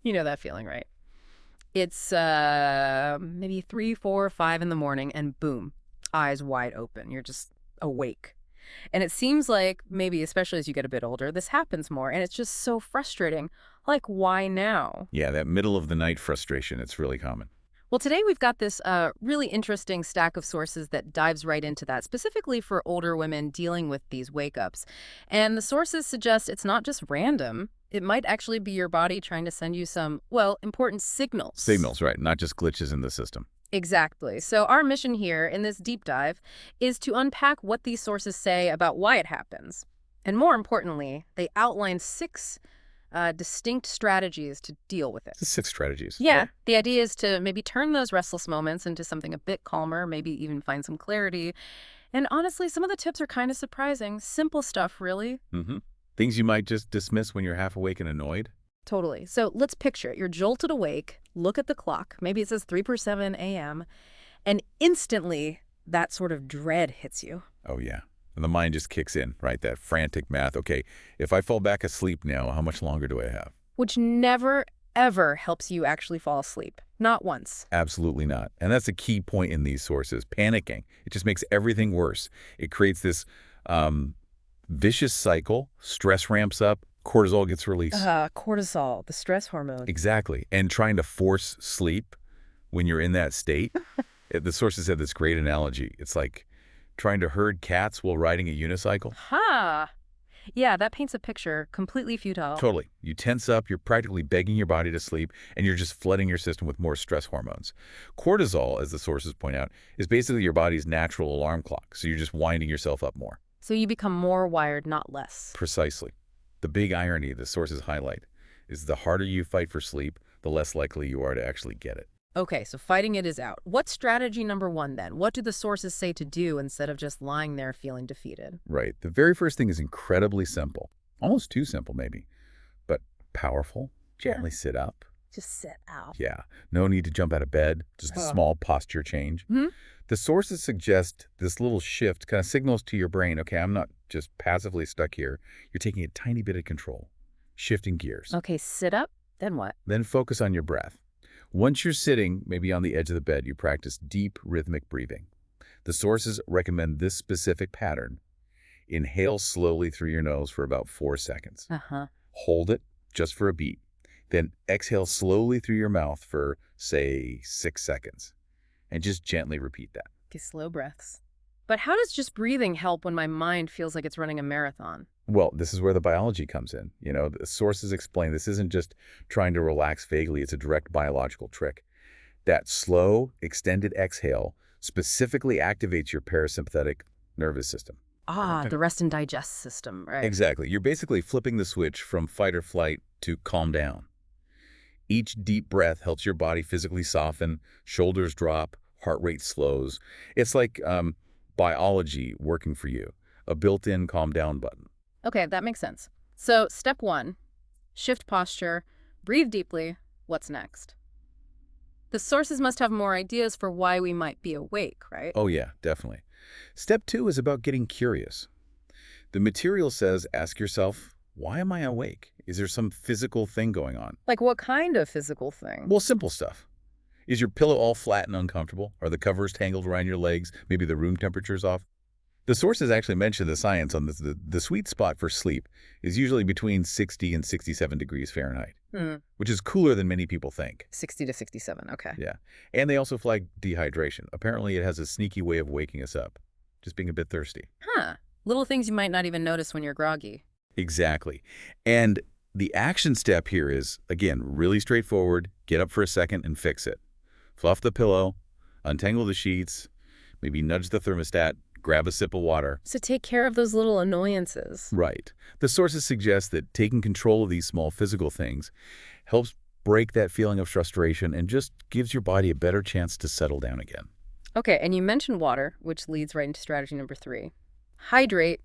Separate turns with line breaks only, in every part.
You know that feeling, right? It's maybe 3, 4, 5 in the morning, and boom, eyes wide open. You're just awake. And it seems like maybe, especially as you get a bit older, this happens more, and it's just so frustrating. Like, why now?
Yeah, that middle of the night frustration, it's really common.
Well, today we've got this really interesting stack of sources that dives right into that, specifically for older women dealing with these wake-ups. And the sources suggest it's not just random. It might actually be your body trying to send you some, well, important signals.
Signals, right, not just glitches in the system.
Exactly. So our mission here in this deep dive is to unpack what these sources say about why it happens. And more importantly, they outline 6 distinct strategies to deal with it.
6 strategies.
Yeah, the idea is to maybe turn those restless moments into something a bit calmer, maybe even find some clarity. And honestly, some of the tips are kind of surprising. Simple stuff, really.
Mm-hmm. Things you might just dismiss when you're half awake and annoyed.
Totally. So let's picture it. You're jolted awake, look at the clock. Maybe it says 3:07 a.m. And instantly, that sort of dread hits you.
Oh, yeah. And the mind just kicks in, right? That frantic math. Okay, if I fall back asleep now, how much longer do I have?
Which never, ever helps you actually fall asleep. Not once.
Absolutely not. And that's a key point in these sources. Panicking. It just makes everything worse. It creates this vicious cycle. Stress ramps up. Cortisol gets released.
Cortisol, the stress hormone.
Exactly. And trying to force sleep when you're in that state. The sources had this great analogy. It's like trying to herd cats while riding a unicycle.
Ha! Yeah, that paints a picture completely futile.
Totally. You tense up, you're practically begging your body to sleep, and you're just flooding your system with more stress hormones. Cortisol, as the sources point out, is basically your body's natural alarm clock, so you're just winding yourself up more.
So you become more wired, not less.
Precisely. The big irony the sources highlight is the harder you fight for sleep, the less likely you are to actually get it.
Okay, so fighting it is out. What's strategy number 1 then? What do the sources say to do instead of just lying there feeling defeated?
Right. The very first thing is incredibly simple. Almost too simple, maybe. But powerful. Gently sit up.
Just sit out.
Yeah. No need to jump out of bed. Just a small posture change.
Hmm?
The sources suggest this little shift kind of signals to your brain, okay, I'm not just passively stuck here. You're taking a tiny bit of control. Shifting gears.
Okay, sit up. Then what?
Then focus on your breath. Once you're sitting, maybe on the edge of the bed, you practice deep rhythmic breathing. The sources recommend this specific pattern. Inhale slowly through your nose for about 4 seconds. Hold it just for a beat. Then exhale slowly through your mouth for, say, 6 seconds. And just gently repeat that.
Okay, slow breaths. But how does just breathing help when my mind feels like it's running a marathon?
Well, this is where the biology comes in. The sources explain this isn't just trying to relax vaguely. It's a direct biological trick. That slow, extended exhale specifically activates your parasympathetic nervous system.
The rest and digest system, right?
Exactly. You're basically flipping the switch from fight or flight to calm down. Each deep breath helps your body physically soften, shoulders drop, heart rate slows. It's like biology working for you, a built-in calm down button.
Okay, that makes sense. So step 1, shift posture, breathe deeply. What's next? The sources must have more ideas for why we might be awake, right?
Oh yeah, definitely. Step 2 is about getting curious. The material says, ask yourself, why am I awake? Is there some physical thing going on?
Like what kind of physical thing?
Well, simple stuff. Is your pillow all flat and uncomfortable? Are the covers tangled around your legs? Maybe the room temperature's off? The sources actually mention the science on this. The sweet spot for sleep is usually between 60 and 67 degrees Fahrenheit, which is cooler than many people think.
60 to 67, okay.
Yeah. And they also flag dehydration. Apparently, it has a sneaky way of waking us up, just being a bit thirsty.
Little things you might not even notice when you're groggy.
Exactly. And the action step here is, again, really straightforward. Get up for a second and fix it. Fluff the pillow, untangle the sheets, maybe nudge the thermostat, grab a sip of water.
So take care of those little annoyances.
Right. The sources suggest that taking control of these small physical things helps break that feeling of frustration and just gives your body a better chance to settle down again.
Okay, and you mentioned water, which leads right into strategy number 3. Hydrate,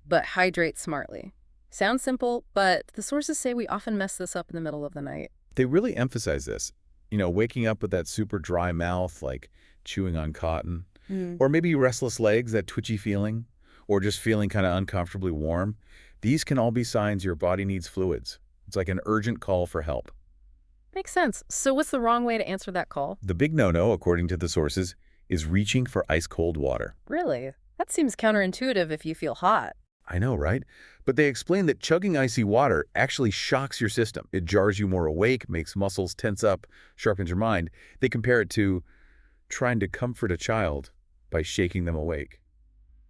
but hydrate smartly. Sounds simple, but the sources say we often mess this up in the middle of the night.
They really emphasize this. Waking up with that super dry mouth, like chewing on cotton, or maybe restless legs, that twitchy feeling, or just feeling kind of uncomfortably warm. These can all be signs your body needs fluids. It's like an urgent call for help.
Makes sense. So what's the wrong way to answer that call?
The big no-no, according to the sources, is reaching for ice-cold water.
Really? That seems counterintuitive if you feel hot.
I know, right? But they explain that chugging icy water actually shocks your system. It jars you more awake, makes muscles tense up, sharpens your mind. They compare it to trying to comfort a child by shaking them awake.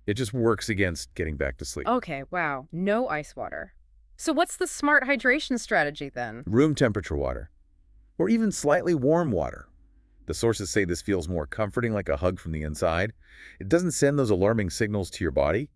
It just works against getting back to sleep.
Okay, wow. No ice water. So what's the smart hydration strategy then?
Room temperature water, or even slightly warm water. The sources say this feels more comforting, like a hug from the inside. It doesn't send those alarming signals to your body.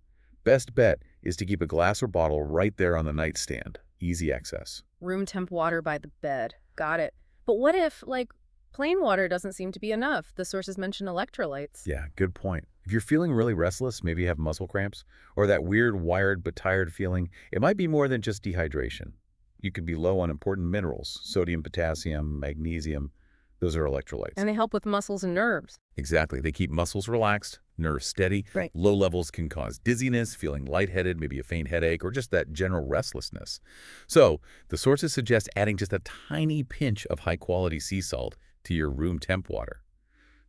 Best bet is to keep a glass or bottle right there on the nightstand. Easy access.
Room temp water by the bed. Got it. But what if, like, plain water doesn't seem to be enough? The sources mention electrolytes.
Yeah, good point. If you're feeling really restless, maybe you have muscle cramps, or that weird wired but tired feeling, it might be more than just dehydration. You could be low on important minerals, sodium, potassium, magnesium. Those are electrolytes.
And they help with muscles and nerves.
Exactly. They keep muscles relaxed, nerves steady.
Right.
Low levels can cause dizziness, feeling lightheaded, maybe a faint headache, or just that general restlessness. So, the sources suggest adding just a tiny pinch of high-quality sea salt to your room temp water.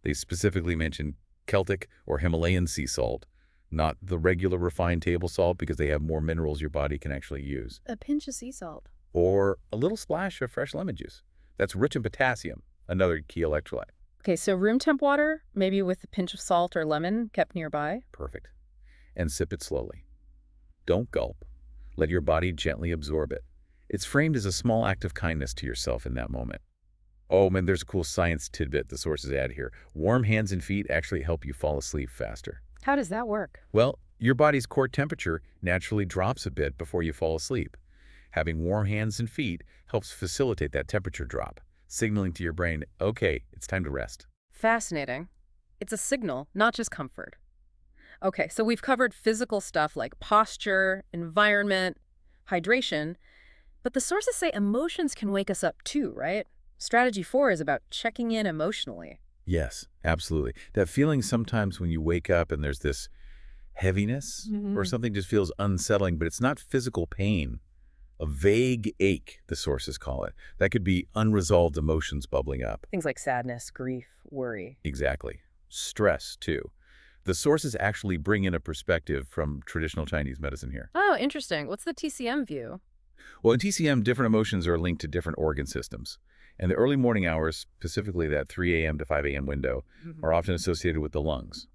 They specifically mention Celtic or Himalayan sea salt, not the regular refined table salt, because they have more minerals your body can actually use.
A pinch of sea salt.
Or a little splash of fresh lemon juice. That's rich in potassium, another key electrolyte.
Okay, so room temp water, maybe with a pinch of salt or lemon kept nearby.
Perfect. And sip it slowly. Don't gulp. Let your body gently absorb it. It's framed as a small act of kindness to yourself in that moment. Oh, man, there's a cool science tidbit the sources add here. Warm hands and feet actually help you fall asleep faster.
How does that work?
Well, your body's core temperature naturally drops a bit before you fall asleep. Having warm hands and feet helps facilitate that temperature drop, signaling to your brain, okay, it's time to rest.
Fascinating. It's a signal, not just comfort. Okay, so we've covered physical stuff like posture, environment, hydration, but the sources say emotions can wake us up too, right? Strategy 4 is about checking in emotionally.
Yes, absolutely. That feeling sometimes when you wake up and there's this heaviness or something just feels unsettling, but it's not physical pain. A vague ache, the sources call it. That could be unresolved emotions bubbling up.
Things like sadness, grief, worry.
Exactly. Stress, too. The sources actually bring in a perspective from traditional Chinese medicine here.
Oh, interesting. What's the TCM view?
Well, in TCM, different emotions are linked to different organ systems. And the early morning hours, specifically that 3 a.m. to 5 a.m. window, are often associated with the lungs.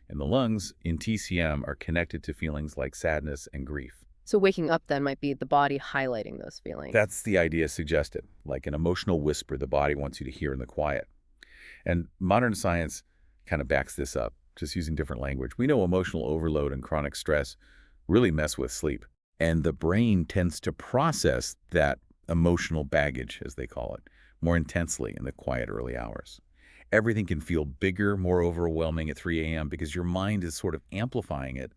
And the lungs in TCM are connected to feelings like sadness and grief.
So waking up then might be the body highlighting those feelings.
That's the idea suggested, like an emotional whisper the body wants you to hear in the quiet. And modern science kind of backs this up, just using different language. We know emotional overload and chronic stress really mess with sleep. And the brain tends to process that emotional baggage, as they call it, more intensely in the quiet early hours. Everything can feel bigger, more overwhelming at 3 a.m. because your mind is sort of amplifying it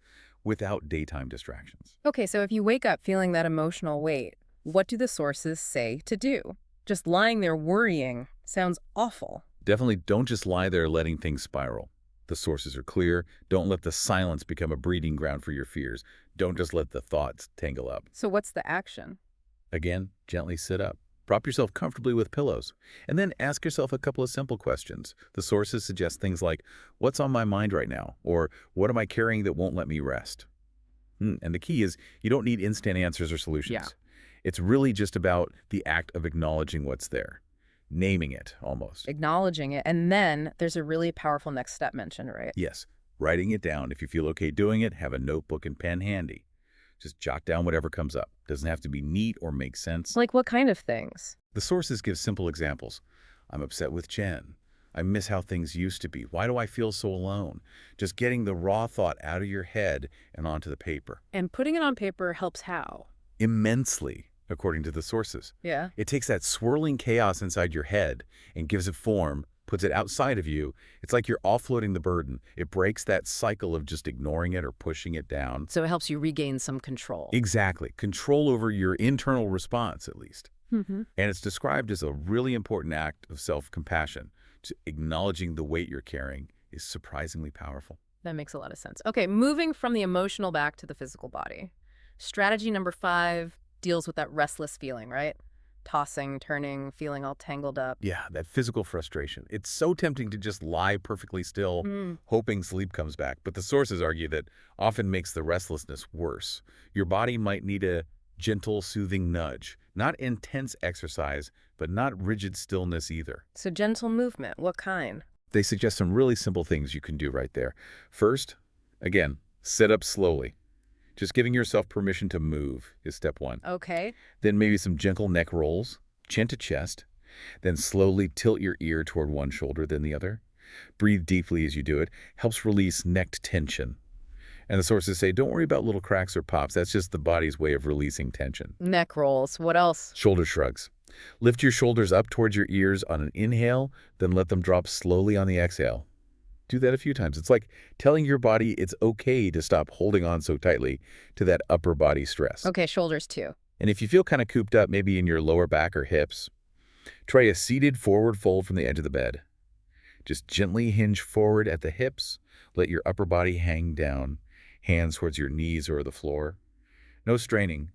without daytime distractions.
Okay, so if you wake up feeling that emotional weight, what do the sources say to do? Just lying there worrying sounds awful.
Definitely don't just lie there letting things spiral. The sources are clear. Don't let the silence become a breeding ground for your fears. Don't just let the thoughts tangle up.
So what's the action?
Again, gently sit up. Prop yourself comfortably with pillows. And then ask yourself a couple of simple questions. The sources suggest things like, what's on my mind right now? Or what am I carrying that won't let me rest? And the key is you don't need instant answers or solutions.
Yeah.
It's really just about the act of acknowledging what's there. Naming it, almost.
Acknowledging it. And then there's a really powerful next step mentioned, right?
Yes, writing it down. If you feel okay doing it, have a notebook and pen handy. Just jot down whatever comes up. Doesn't have to be neat or make sense.
Like what kind of things?
The sources give simple examples. I'm upset with Jen. I miss how things used to be. Why do I feel so alone? Just getting the raw thought out of your head and onto the paper.
And putting it on paper helps how?
Immensely, according to the sources.
Yeah.
It takes that swirling chaos inside your head and gives it form, puts it outside of you. It's like you're offloading the burden. It breaks that cycle of just ignoring it or pushing it down.
So it helps you regain some control.
Exactly. Control over your internal response, at least.
Mm-hmm.
And it's described as a really important act of self-compassion. Acknowledging the weight you're carrying is surprisingly powerful.
That makes a lot of sense. Okay, moving from the emotional back to the physical body. Strategy number 5 deals with that restless feeling, right? tossing, turning, feeling all tangled up.
Yeah, that physical frustration. It's so tempting to just lie perfectly still,
Mm.
hoping sleep comes back. But the sources argue that often makes the restlessness worse. Your body might need a gentle, soothing nudge. Not intense exercise, but not rigid stillness either.
So gentle movement, what kind?
They suggest some really simple things you can do right there. First, again, sit up slowly. Just giving yourself permission to move is step one.
Okay.
Then maybe some gentle neck rolls, chin to chest. Then slowly tilt your ear toward one shoulder, then the other. Breathe deeply as you do it. Helps release neck tension. And the sources say, don't worry about little cracks or pops. That's just the body's way of releasing tension.
Neck rolls, what else?
Shoulder shrugs. Lift your shoulders up towards your ears on an inhale, then let them drop slowly on the exhale. Do that a few times. It's like telling your body it's okay to stop holding on so tightly to that upper body stress.
Okay, shoulders too.
And if you feel kind of cooped up, maybe in your lower back or hips, try a seated forward fold from the edge of the bed. Just gently hinge forward at the hips. Let your upper body hang down, hands towards your knees or the floor. No straining,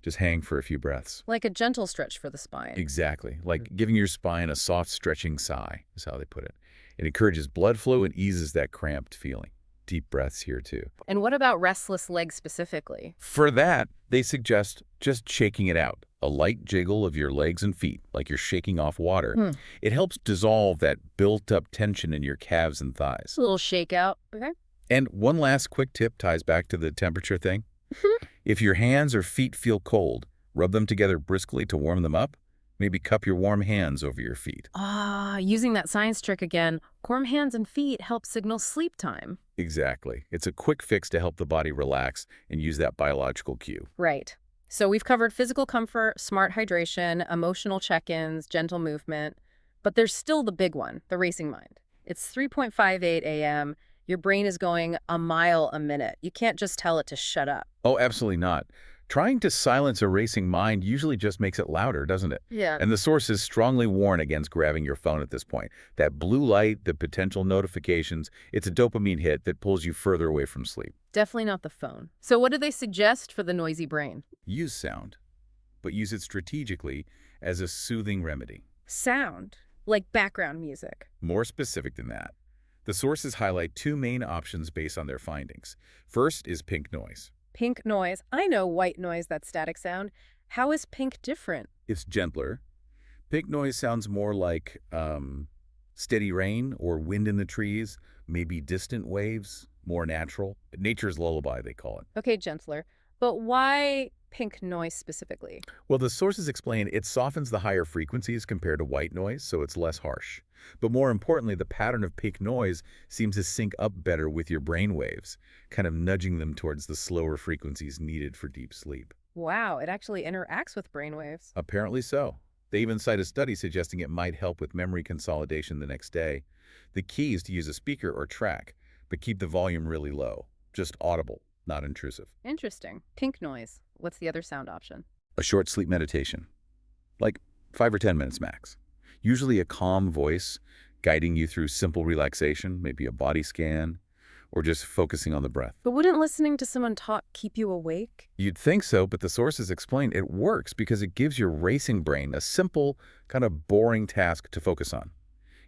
just hang for a few breaths.
Like a gentle stretch for the spine.
Exactly, like giving your spine a soft stretching sigh, is how they put it. It encourages blood flow and eases that cramped feeling. Deep breaths here too.
And what about restless legs specifically?
For that, they suggest just shaking it out. A light jiggle of your legs and feet, like you're shaking off water. It helps dissolve that built-up tension in your calves and thighs.
A little shakeout. Okay.
And one last quick tip ties back to the temperature thing. If your hands or feet feel cold, rub them together briskly to warm them up. Maybe cup your warm hands over your feet.
Using that science trick again, warm hands and feet help signal sleep time.
Exactly. It's a quick fix to help the body relax and use that biological cue.
Right. So we've covered physical comfort, smart hydration, emotional check-ins, gentle movement, but there's still the big one, the racing mind. It's 3:58 a.m. Your brain is going a mile a minute. You can't just tell it to shut up.
Oh, absolutely not. Trying to silence a racing mind usually just makes it louder, doesn't it?
Yeah.
And the sources strongly warn against grabbing your phone at this point. That blue light, the potential notifications, it's a dopamine hit that pulls you further away from sleep.
Definitely not the phone. So what do they suggest for the noisy brain?
Use sound, but use it strategically as a soothing remedy.
Sound, like background music.
More specific than that, the sources highlight two main options based on their findings. First is pink noise.
Pink noise. I know white noise, that static sound. How is pink different?
It's gentler. Pink noise sounds more like steady rain or wind in the trees, maybe distant waves, more natural. Nature's lullaby, they call it.
Okay, gentler. But why pink noise specifically?
Well, the sources explain it softens the higher frequencies compared to white noise, so it's less harsh. But more importantly, the pattern of pink noise seems to sync up better with your brain waves, kind of nudging them towards the slower frequencies needed for deep sleep.
Wow, it actually interacts with brainwaves.
Apparently so. They even cite a study suggesting it might help with memory consolidation the next day. The key is to use a speaker or track, but keep the volume really low, just audible, not intrusive.
Interesting. Pink noise. What's the other sound option?
A short sleep meditation, like 5 or 10 minutes max. Usually a calm voice guiding you through simple relaxation, maybe a body scan, or just focusing on the breath.
But wouldn't listening to someone talk keep you awake?
You'd think so, but the sources explain it works because it gives your racing brain a simple, kind of boring task to focus on.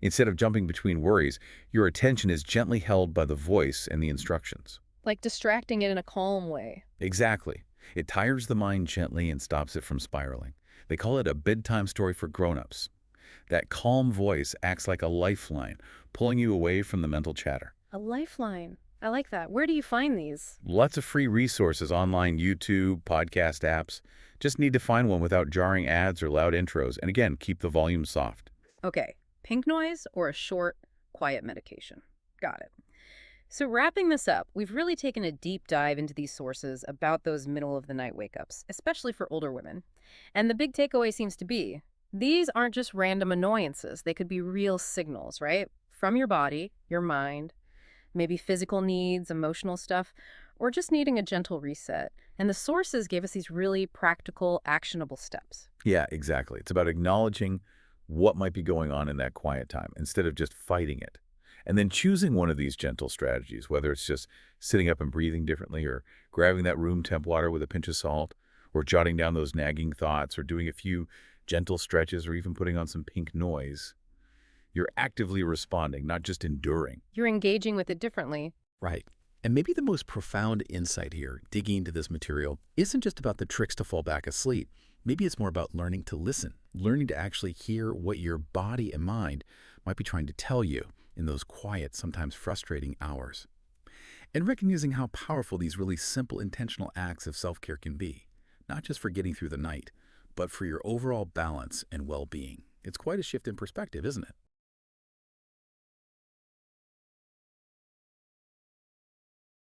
Instead of jumping between worries, your attention is gently held by the voice and the instructions.
Like distracting it in a calm way.
Exactly. It tires the mind gently and stops it from spiraling. They call it a bedtime story for grown-ups. That calm voice acts like a lifeline, pulling you away from the mental chatter.
A lifeline. I like that. Where do you find these?
Lots of free resources online, YouTube, podcast apps. Just need to find one without jarring ads or loud intros. And again, keep the volume soft.
Okay, pink noise or a short, quiet medication. Got it. So wrapping this up, we've really taken a deep dive into these sources about those middle-of-the-night wake-ups, especially for older women. And the big takeaway seems to be, these aren't just random annoyances. They could be real signals, right? From your body, your mind, maybe physical needs, emotional stuff, or just needing a gentle reset. And the sources gave us these really practical, actionable steps.
Yeah, exactly. It's about acknowledging what might be going on in that quiet time instead of just fighting it. And then choosing one of these gentle strategies, whether it's just sitting up and breathing differently or grabbing that room temp water with a pinch of salt or jotting down those nagging thoughts or doing a few gentle stretches, or even putting on some pink noise, you're actively responding, not just enduring.
You're engaging with it differently.
Right. And maybe the most profound insight here, digging into this material, isn't just about the tricks to fall back asleep. Maybe it's more about learning to listen, learning to actually hear what your body and mind might be trying to tell you in those quiet, sometimes frustrating hours. And recognizing how powerful these really simple, intentional acts of self-care can be, not just for getting through the night, but for your overall balance and well-being. It's quite a shift in perspective, isn't it?